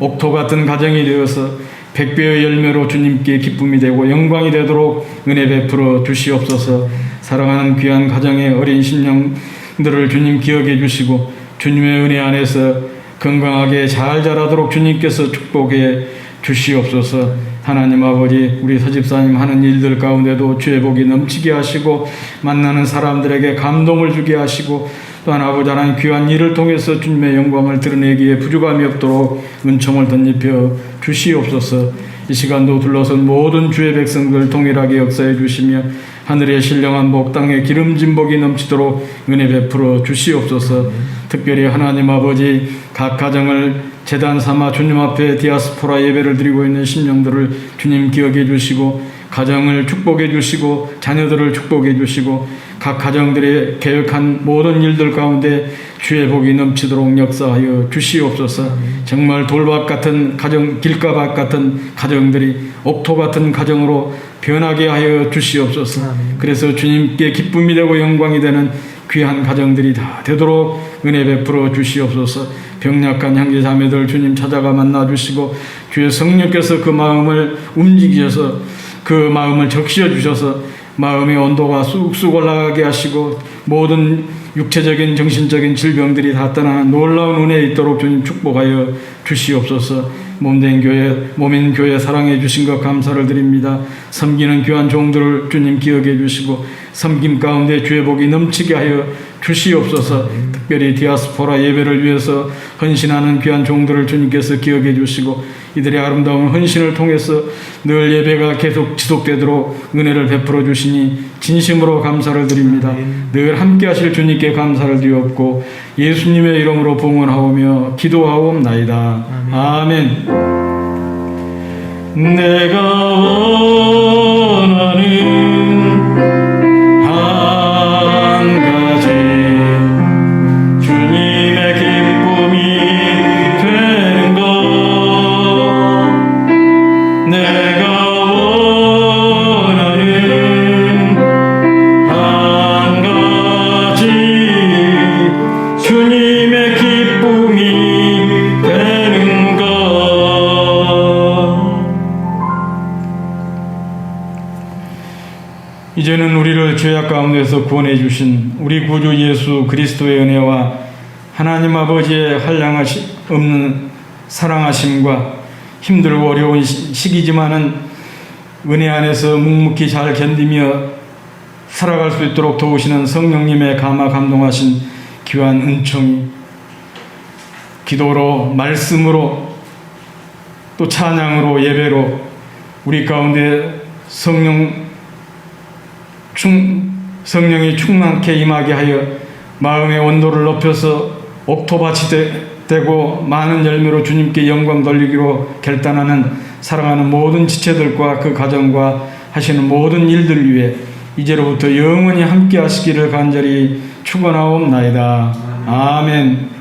옥토 같은 가정이 되어서 100배의 열매로 주님께 기쁨이 되고 영광이 되도록 은혜 베풀어 주시옵소서. 사랑하는 귀한 가정의 어린 심령들을 주님 기억해 주시고 주님의 은혜 안에서 건강하게 잘 자라도록 주님께서 축복해 주시옵소서. 하나님 아버지 우리 서집사님 하는 일들 가운데도 주의 복이 넘치게 하시고 만나는 사람들에게 감동을 주게 하시고 또한 아버지 하나님 귀한 일을 통해서 주님의 영광을 드러내기에 부족함이 없도록 은총을 덧입혀 주시옵소서. 이 시간도 둘러선 모든 주의 백성들 동일하게 역사해 주시며 하늘의 신령한 복 땅에 기름진 복이 넘치도록 은혜 베풀어 주시옵소서. 특별히 하나님 아버지 각 가정을 제단 삼아 주님 앞에 디아스포라 예배를 드리고 있는 심령들을 주님 기억해 주시고 가정을 축복해 주시고 자녀들을 축복해 주시고 각 가정들이 계획한 모든 일들 가운데 주의 복이 넘치도록 역사하여 주시옵소서. 정말 돌밭 같은 가정, 길가밭 같은 가정들이 옥토 같은 가정으로 변하게 하여 주시옵소서. 그래서 주님께 기쁨이 되고 영광이 되는 귀한 가정들이 다 되도록 은혜 베풀어 주시옵소서. 병약한 형제자매들 주님 찾아가 만나 주시고 주의 성령께서 그 마음을 움직이셔서 그 마음을 적시어 주셔서 마음의 온도가 쑥쑥 올라가게 하시고 모든 육체적인 정신적인 질병들이 다 떠나는 놀라운 은혜 있도록 주님 축복하여 주시옵소서. 몸인 교회 사랑해 주신 것 감사를 드립니다. 섬기는 귀한 종들을 주님 기억해 주시고 섬김 가운데 주의 복이 넘치게 하여 주시옵소서. 특별히 디아스포라 예배를 위해서 헌신하는 귀한 종들을 주님께서 기억해 주시고 이들의 아름다운 헌신을 통해서 늘 예배가 계속 지속되도록 은혜를 베풀어 주시니 진심으로 감사를 드립니다. 늘 함께 하실 주님께 감사를 드리옵고 예수님의 이름으로 봉헌하오며 기도하옵나이다. 아멘. 내가 원하는 한 가지 주님의 기쁨이 되는 것 내가 원하는 한 가지 주님의 기쁨이 되는 것 이제는 우리를 죄악 가운데서 구원해 주신 우리 구주 예수 그리스도의 은혜와 하나님 아버지의 한량하시 없는 사랑하심과 힘들고 어려운 시기지만은 은혜 안에서 묵묵히 잘 견디며 살아갈 수 있도록 도우시는 성령님의 감화 감동하신 귀한 은총이 기도로 말씀으로 또 찬양으로 예배로 우리 가운데 성령이 충만케 임하게 하여 마음의 온도를 높여서 옥토밭이 되고 많은 열매로 주님께 영광 돌리기로 결단하는 사랑하는 모든 지체들과 그 가정과 하시는 모든 일들 위해 이제로부터 영원히 함께 하시기를 간절히 축원하옵나이다. 아멘.